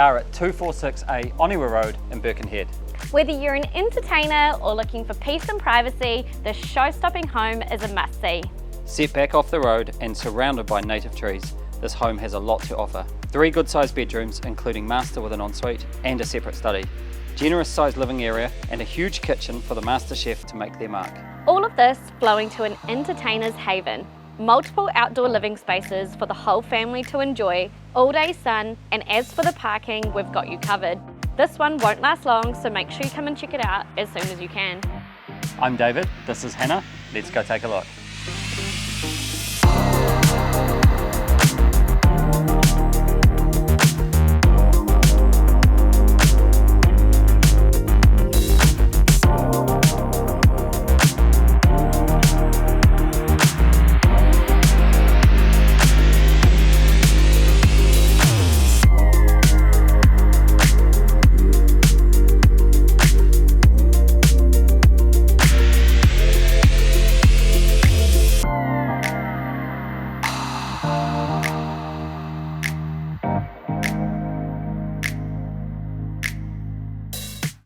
are at 246A Onewa Road in Birkenhead. Whether you're an entertainer or looking for peace and privacy, this show-stopping home is a must-see. Set back off the road and surrounded by native trees, this home has a lot to offer. 3 good-sized bedrooms, including master with an ensuite and a separate study. Generous sized living area and a huge kitchen for the master chef to make their mark. All of this flowing to an entertainer's haven. Multiple outdoor living spaces for the whole family to enjoy, all-day sun, and as for the parking, we've got you covered. This one won't last long, so make sure you come and check it out as soon as you can. I'm David, this is Hannah. Let's go take a look.